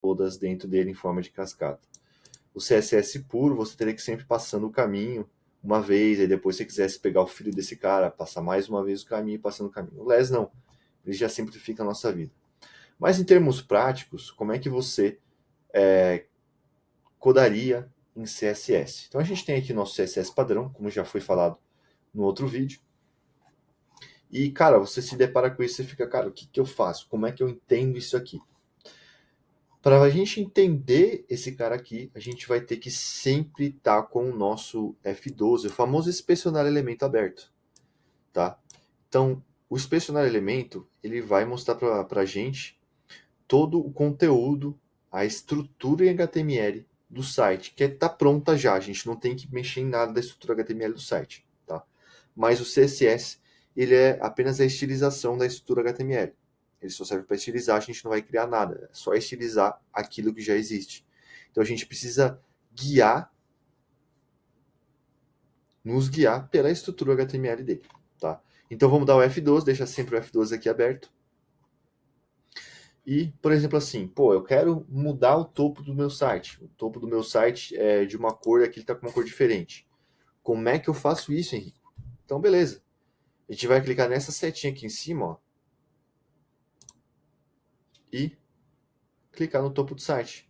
todas dentro dele em forma de cascata. O CSS puro, você teria que sempre passando o caminho uma vez, aí depois se você quisesse pegar o filho desse cara, passar mais uma vez o caminho, passando o caminho. O LES não, ele já simplifica a nossa vida. Mas em termos práticos, como é que você codaria em CSS? Então a gente tem aqui o nosso CSS padrão, como já foi falado no outro vídeo. E, cara, você se depara com isso e fica, cara, o que eu faço? Como é que eu entendo isso aqui? Para a gente entender esse cara aqui, a gente vai ter que sempre estar com o nosso F12, o famoso inspecionar elemento aberto, tá? Então, o inspecionar elemento, ele vai mostrar para a gente todo o conteúdo, a estrutura em HTML do site, que está pronta já, a gente não tem que mexer em nada da estrutura HTML do site, tá? Mas o CSS, ele é apenas a estilização da estrutura HTML. Ele só serve para estilizar, a gente não vai criar nada, é só estilizar aquilo que já existe. Então a gente precisa nos guiar pela estrutura HTML dele, tá? Então vamos dar o F12, deixa sempre o F12 aqui aberto. E, por exemplo, assim, eu quero mudar o topo do meu site. O topo do meu site é de uma cor e aqui ele está com uma cor diferente. Como é que eu faço isso, Henrique? Então, beleza. A gente vai clicar nessa setinha aqui em cima, ó, e clicar no topo do site.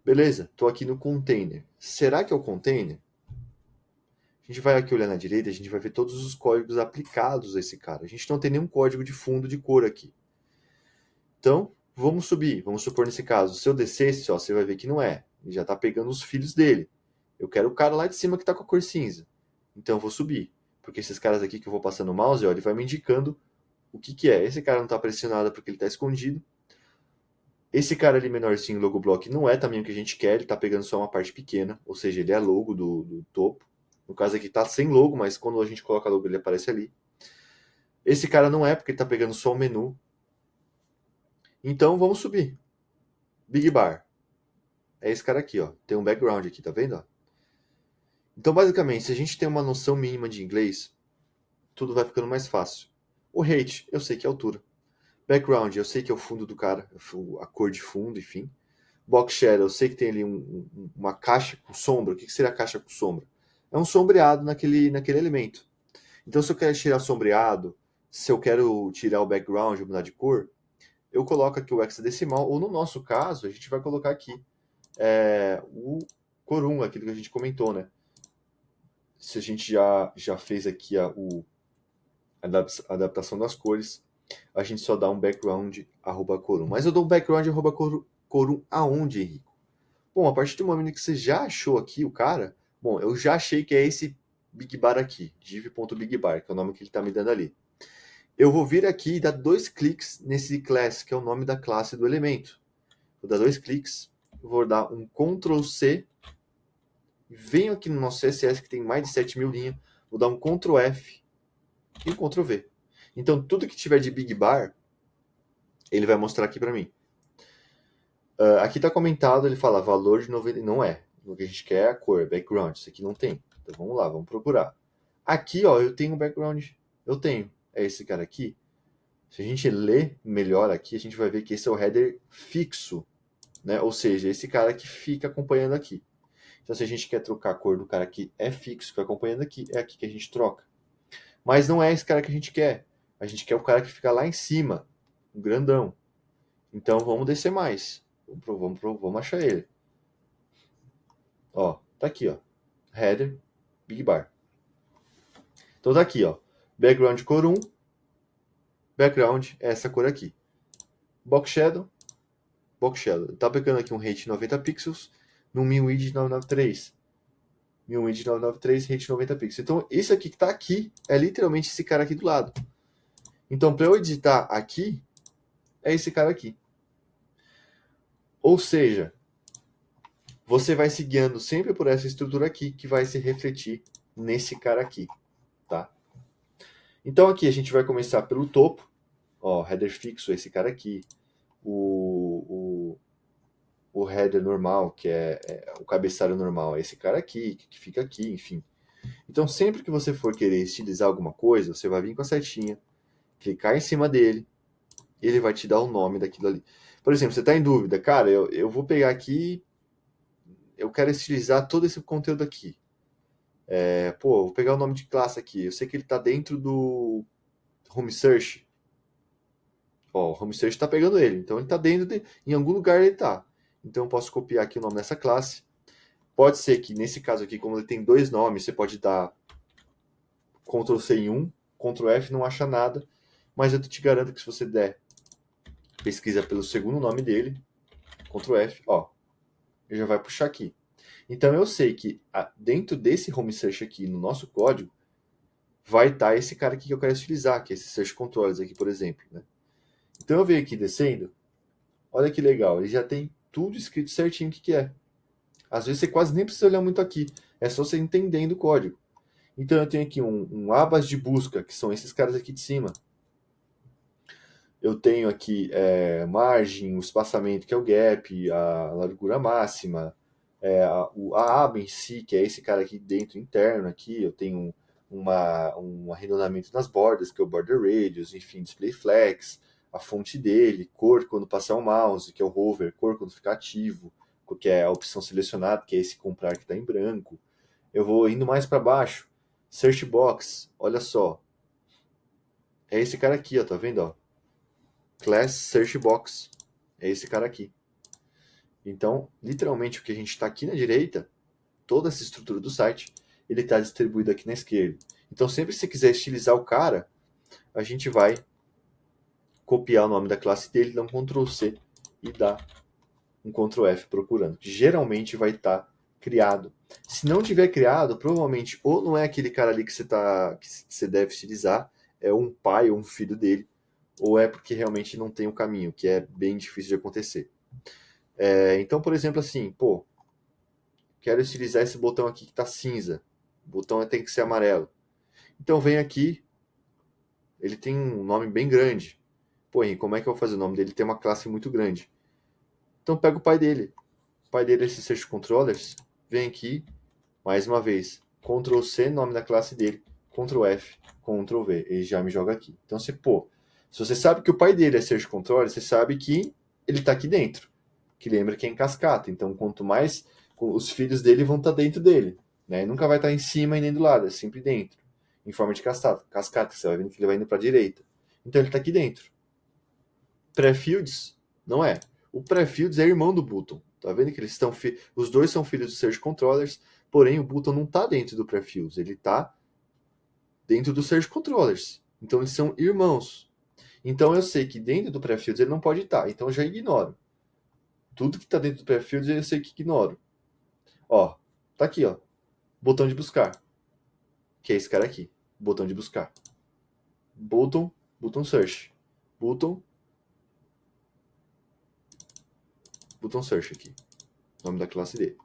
Beleza, estou aqui no container. Será que é o container? A gente vai aqui olhar na direita, a gente vai ver todos os códigos aplicados a esse cara. A gente não tem nenhum código de fundo de cor aqui. Então, vamos subir. Vamos supor nesse caso, se eu descesse, ó, você vai ver que não é. Ele já está pegando os filhos dele. Eu quero o cara lá de cima que está com a cor cinza. Então eu vou subir. Porque esses caras aqui que eu vou passando o mouse, ó, ele vai me indicando o que é. Esse cara não está aparecendo nada porque ele está escondido. Esse cara ali menorzinho, logo block, não é também o que a gente quer. Ele está pegando só uma parte pequena. Ou seja, ele é logo do topo. No caso aqui está sem logo, mas quando a gente coloca logo ele aparece ali. Esse cara não é porque ele está pegando só o menu. Então vamos subir. Big Bar. É esse cara aqui, ó. Tem um background aqui, tá vendo? Ó? Então, basicamente, se a gente tem uma noção mínima de inglês, tudo vai ficando mais fácil. O height, eu sei que é a altura. Background, eu sei que é o fundo do cara, a cor de fundo, enfim. Box shadow, eu sei que tem ali uma caixa com sombra. O que seria a caixa com sombra? É um sombreado naquele elemento. Então, se eu quero tirar sombreado, se eu quero tirar o background, mudar de cor, eu coloco aqui o hexadecimal, ou no nosso caso, a gente vai colocar aqui o Corum, aquilo que a gente comentou, né? Se a gente já fez aqui a adaptação das cores, a gente só dá um background @corum. Mas eu dou um background @corum aonde, Henrico? Bom, a partir do momento que você já achou aqui o cara, bom, eu já achei que é esse Big Bar aqui, div.bigbar, que é o nome que ele está me dando ali. Eu vou vir aqui e dar 2 cliques nesse class, que é o nome da classe do elemento. Vou dar 2 cliques, vou dar um Ctrl C, venho aqui no nosso CSS que tem mais de 7.000 linhas, vou dar um Ctrl F e um Ctrl V. Então tudo que tiver de Big Bar, ele vai mostrar aqui para mim. Aqui está comentado, ele fala valor de 90, não é. O que a gente quer é a cor, background, isso aqui não tem. Então vamos lá, vamos procurar. Aqui, ó, eu tenho um background, eu tenho. É esse cara aqui. Se a gente ler melhor aqui, a gente vai ver que esse é o header fixo, né? Ou seja, esse cara que fica acompanhando aqui. Então, se a gente quer trocar a cor do cara que é fixo, que é acompanhando aqui, é aqui que a gente troca. Mas não é esse cara que a gente quer. A gente quer o cara que fica lá em cima, o grandão. Então, vamos descer mais. Vamos achar ele. Ó, tá aqui, ó. Header, Big Bar. Então, tá aqui, ó. Background cor 1. Background é essa cor aqui. Box Shadow. Box Shadow. Tá pegando aqui um rate de 90 pixels num MinWidth 993. MinWidth 993, rate 90 pixels. Então, esse aqui que tá aqui é literalmente esse cara aqui do lado. Então, para eu editar aqui, é esse cara aqui. Ou seja, você vai se guiando sempre por essa estrutura aqui, que vai se refletir nesse cara aqui, tá? Então, aqui a gente vai começar pelo topo. Ó, header fixo, esse cara aqui. O header normal, que é o cabeçalho normal, é esse cara aqui, que fica aqui, enfim. Então, sempre que você for querer estilizar alguma coisa, você vai vir com a setinha, clicar em cima dele, ele vai te dar o nome daquilo ali. Por exemplo, você está em dúvida, cara, eu vou pegar aqui, eu quero estilizar todo esse conteúdo aqui. Vou pegar o nome de classe aqui. Eu sei que ele está dentro do Home Search. Ó, o Home Search está pegando ele, então ele está dentro de, em algum lugar ele está. Então eu posso copiar aqui o nome dessa classe. Pode ser que nesse caso aqui, como ele tem dois nomes, você pode dar Ctrl C em um, Ctrl F não acha nada, mas eu te garanto que se você der pesquisa pelo segundo nome dele, Ctrl F, ó, ele já vai puxar aqui. Então eu sei que dentro desse home search aqui, no nosso código, vai estar esse cara aqui que eu quero utilizar, que é esse search controllers aqui, por exemplo. Né? Então eu venho aqui descendo, olha que legal, ele já tem tudo escrito certinho o que é. Às vezes você quase nem precisa olhar muito aqui, é só você entendendo o código. Então eu tenho aqui um abas de busca, que são esses caras aqui de cima. Eu tenho aqui margem, o espaçamento, que é o gap, a largura máxima, a aba em si, que é esse cara aqui dentro, interno, aqui. Eu tenho um arredondamento nas bordas, que é o border radius, enfim, display flex, a fonte dele, cor quando passar o mouse, que é o hover, cor quando ficar ativo, que é a opção selecionada, que é esse comprar que está em branco. Eu vou indo mais para baixo, search box, olha só, é esse cara aqui, ó, tá vendo, ó? Class Search Box. É esse cara aqui. Então, literalmente, o que a gente está aqui na direita, toda essa estrutura do site, ele está distribuído aqui na esquerda. Então, sempre que você quiser estilizar o cara, a gente vai copiar o nome da classe dele, dar um Ctrl C e dar um Ctrl F procurando. Que geralmente vai estar criado. Se não tiver criado, provavelmente ou não é aquele cara ali que você deve estilizar, é um pai ou um filho dele, ou é porque realmente não tem o caminho, que é bem difícil de acontecer. Então, por exemplo, assim, quero estilizar esse botão aqui que está cinza. O botão tem que ser amarelo. Então, vem aqui, ele tem um nome bem grande. Pô, Henrique, como é que eu vou fazer o nome dele? Tem uma classe muito grande. Então, pega o pai dele. O pai dele é esse Search Controllers. Vem aqui, mais uma vez, Ctrl C, nome da classe dele, Ctrl F, Ctrl V. Ele já me joga aqui. Então, se você sabe que o pai dele é Search Controller, você sabe que ele está aqui dentro. Que lembra que é em cascata. Então, quanto mais os filhos dele vão estar dentro dele. Né? Nunca vai estar em cima e nem do lado, é sempre dentro. Em forma de cascata. Cascata, você vai vendo que ele vai indo para a direita. Então, ele está aqui dentro. Pré-fields, não é. O pré-fields é irmão do button. Tá vendo que eles estão os dois são filhos dos search controllers, porém o button não está dentro do pré-fields, ele está dentro dos search controllers. Então eles são irmãos. Então eu sei que dentro do pré-fields ele não pode estar, então eu já ignoro. Tudo que está dentro do pré-fields eu sei que ignoro. Ó, tá aqui, ó. Botão de buscar. Que é esse cara aqui. Botão de buscar. Button search. Button search aqui. Nome da classe dele.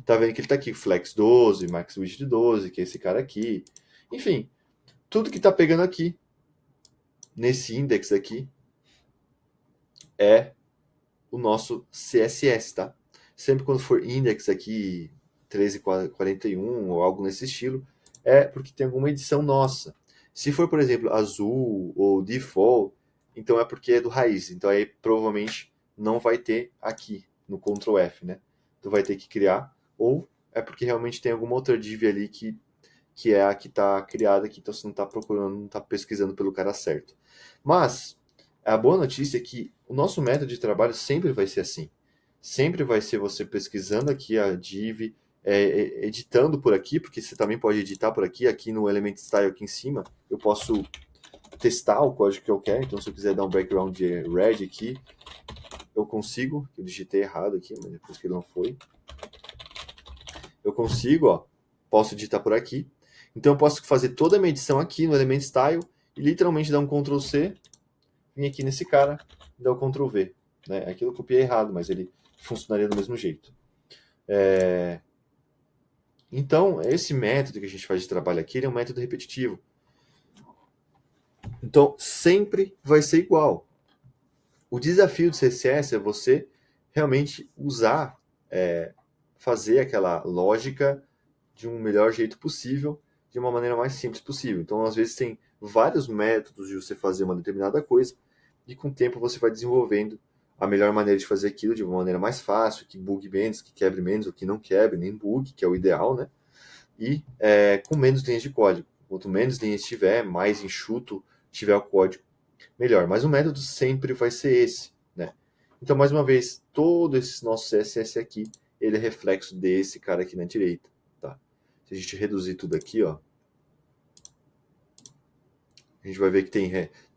Tá vendo que ele tá aqui, Flex 12, Max Widget 12, que é esse cara aqui. Enfim, tudo que tá pegando aqui, nesse index aqui, é o nosso CSS, tá? Sempre quando for index aqui, 1341 ou algo nesse estilo, é porque tem alguma edição nossa. Se for, por exemplo, azul ou default, então é porque é do raiz. Então aí provavelmente não vai ter aqui no Ctrl F, né? Tu vai ter que criar, ou é porque realmente tem alguma outra div ali que é a que está criada aqui, então você não está procurando, não está pesquisando pelo cara certo. Mas a boa notícia é que o nosso método de trabalho sempre vai ser assim. Sempre vai ser você pesquisando aqui a div, editando por aqui, porque você também pode editar por aqui, aqui no Element Style aqui em cima, eu posso testar o código que eu quero, então se eu quiser dar um background red aqui, eu consigo, eu digitei errado aqui, mas depois que não foi, eu consigo, ó, posso editar por aqui, então eu posso fazer toda a minha edição aqui no Element Style e literalmente dar um Ctrl C, vir aqui nesse cara e dar o Ctrl V. Né? Aqui eu copiei errado, mas ele funcionaria do mesmo jeito. Então, esse método que a gente faz de trabalho aqui é um método repetitivo. Então, sempre vai ser igual. O desafio do CSS é você realmente usar, fazer aquela lógica de um melhor jeito possível, de uma maneira mais simples possível. Então, às vezes, tem vários métodos de você fazer uma determinada coisa, e com o tempo você vai desenvolvendo a melhor maneira de fazer aquilo de uma maneira mais fácil, que bugue menos, que quebre menos, ou que não quebre, nem bugue, que é o ideal, né? E com menos linhas de código. Quanto menos linhas tiver, mais enxuto tiver o código, melhor. Mas o método sempre vai ser esse, né? Então, mais uma vez, todo esse nosso CSS aqui, ele é reflexo desse cara aqui na direita, tá? Se a gente reduzir tudo aqui, ó, a gente vai ver que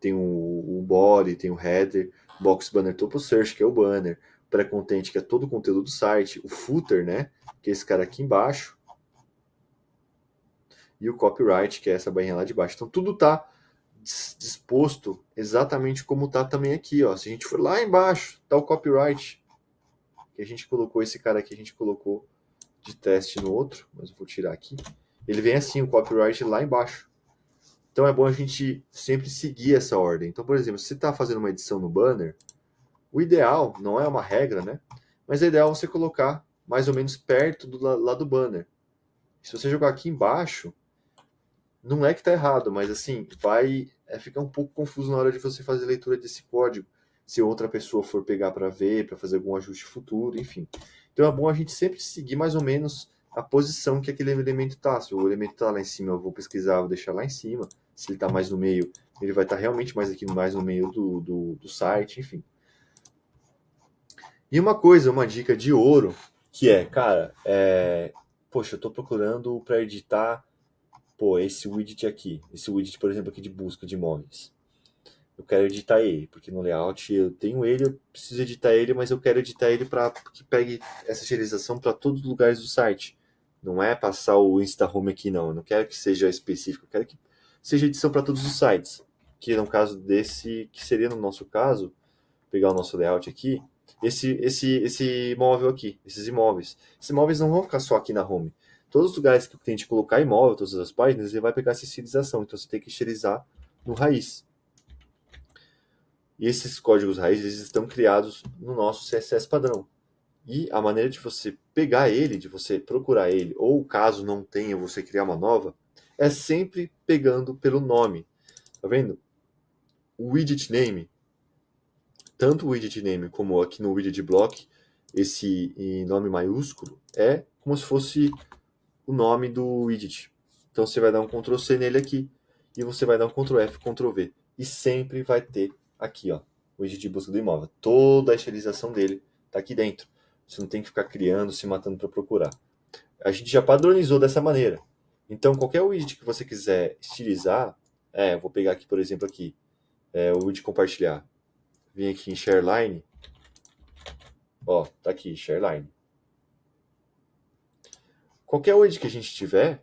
tem o body, tem o header, box banner topo search, que é o banner, pré-content, que é todo o conteúdo do site, o footer, né, que é esse cara aqui embaixo, e o copyright, que é essa barrinha lá de baixo. Então tudo está disposto exatamente como está também aqui, ó. Se a gente for lá embaixo, tá o copyright, que a gente colocou esse cara aqui, a gente colocou de teste no outro, mas eu vou tirar aqui. Ele vem assim, o copyright lá embaixo. Então é bom a gente sempre seguir essa ordem. Então, por exemplo, se você está fazendo uma edição no banner, o ideal, não é uma regra, né? Mas é ideal você colocar mais ou menos perto lá do banner. Se você jogar aqui embaixo, não é que está errado, mas assim, vai ficar um pouco confuso na hora de você fazer a leitura desse código. Se outra pessoa for pegar para ver, para fazer algum ajuste futuro, enfim. Então é bom a gente sempre seguir mais ou menos a posição que aquele elemento está. Se o elemento está lá em cima, eu vou pesquisar, vou deixar lá em cima. Se ele está mais no meio, ele vai estar realmente mais aqui, mais no meio do site, enfim. E uma coisa, uma dica de ouro, que é, cara, poxa, eu estou procurando para editar, pô, esse widget aqui, esse widget, por exemplo, aqui de busca de imóveis. Eu quero editar ele, porque no layout eu tenho ele, eu preciso editar ele, mas eu quero editar ele para que pegue essa utilização para todos os lugares do site. Não é passar o Insta Home aqui, não. Eu não quero que seja específico, eu quero que seja edição para todos os sites. Que no caso desse, que seria no nosso caso, pegar o nosso layout aqui, esse imóvel aqui, esses imóveis. Esses imóveis não vão ficar só aqui na home. Todos os lugares que tem de colocar imóvel, todas as páginas, ele vai pegar essa estilização. Então você tem que estilizar no raiz. E esses códigos raiz eles estão criados no nosso CSS padrão. E a maneira de você pegar ele, de você procurar ele, ou caso não tenha, você criar uma nova, é sempre pegando pelo nome. Tá vendo? O widget name, tanto o widget name como aqui no widget block, esse em nome maiúsculo, é como se fosse o nome do widget. Então você vai dar um Ctrl C nele aqui e você vai dar um Ctrl F, Ctrl V. E sempre vai ter aqui, ó, o widget de busca do imóvel. Toda a inicialização dele está aqui dentro. Você não tem que ficar criando, se matando para procurar. A gente já padronizou dessa maneira. Então, qualquer widget que você quiser estilizar, eu vou pegar aqui, por exemplo, aqui, o widget compartilhar. Vim aqui em Shareline, ó, tá aqui, Shareline. Qualquer widget que a gente tiver,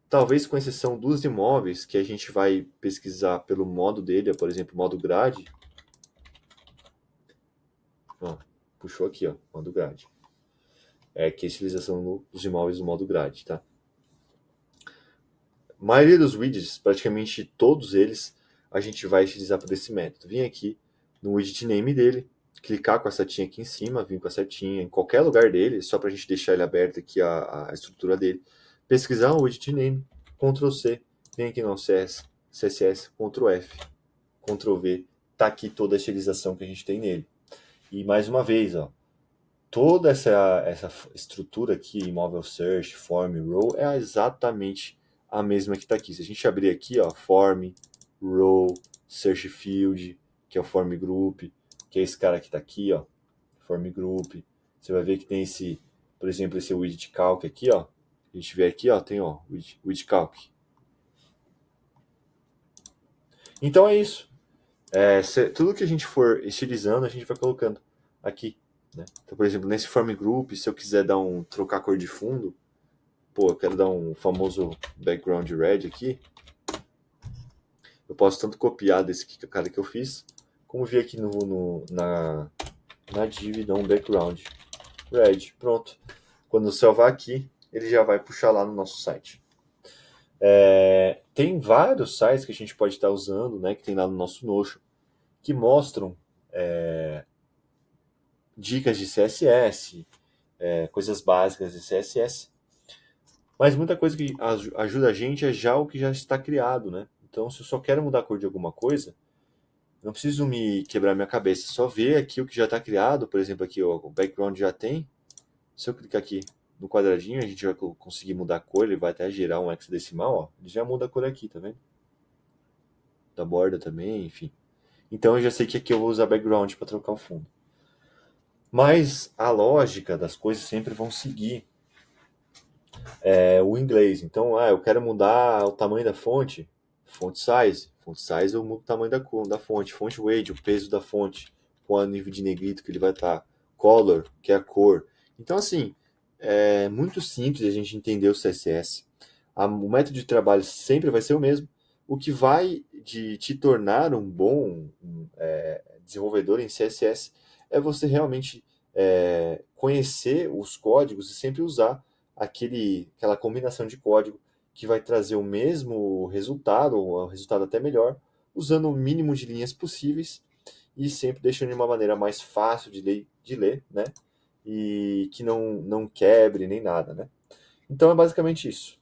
talvez com exceção dos imóveis, que a gente vai pesquisar pelo modo dele, por exemplo, modo grade. Ó, puxou aqui, ó, modo grade. Que é a utilização dos imóveis do modo grade, tá? A maioria dos widgets, praticamente todos eles, a gente vai utilizar por esse método. Vim aqui no widget name dele, clicar com a setinha aqui em cima, vir com a setinha em qualquer lugar dele, só para a gente deixar ele aberto aqui a estrutura dele. Pesquisar o widget name, Ctrl C, vem aqui no CSS, Ctrl F, Ctrl V, tá aqui toda a estilização que a gente tem nele. E mais uma vez, ó, toda essa estrutura aqui, imóvel search, form, row, é exatamente a mesma que está aqui. Se a gente abrir aqui, ó, form, row, search field, que é o form group, que é esse cara que está aqui, ó, form group, você vai ver que tem esse, por exemplo, esse widget calc aqui, ó. A gente vê aqui, ó, tem, ó, widget calc. Então é isso. Tudo que a gente for estilizando, a gente vai colocando aqui. Né? Então, por exemplo, nesse form group, se eu quiser trocar a cor de fundo, eu quero dar um famoso background red aqui, eu posso tanto copiar desse cara que eu fiz, como vir aqui na div dar um background red. Pronto. Quando eu salvar aqui, ele já vai puxar lá no nosso site. Tem vários sites que a gente pode estar usando, né, que tem lá no nosso Notion, que mostram dicas de CSS, coisas básicas de CSS. Mas muita coisa que ajuda a gente é já o que já está criado, né? Então, se eu só quero mudar a cor de alguma coisa, Não preciso me quebrar minha cabeça, só ver aqui o que já está criado, por exemplo, aqui ó, o background já tem. Se eu clicar aqui no quadradinho, a gente vai conseguir mudar a cor, ele vai até gerar um hexadecimal, ó. Ele já muda a cor aqui, tá vendo? Da borda também, enfim. Então eu já sei que aqui eu vou usar background para trocar o fundo. Mas a lógica das coisas sempre vão seguir o inglês. Então, eu quero mudar o tamanho da fonte, font size. Font size eu mudo o tamanho da fonte. Font weight, o peso da fonte, com o nível de negrito que ele vai estar. Color, que é a cor. Então, assim, é muito simples a gente entender o CSS. O método de trabalho sempre vai ser o mesmo. O que vai de te tornar um bom desenvolvedor em CSS é você realmente conhecer os códigos e sempre usar aquela combinação de código que vai trazer o mesmo resultado, ou um resultado até melhor, usando o mínimo de linhas possíveis e sempre deixando de uma maneira mais fácil de ler, né? E que não quebre nem nada, né? Então é basicamente isso.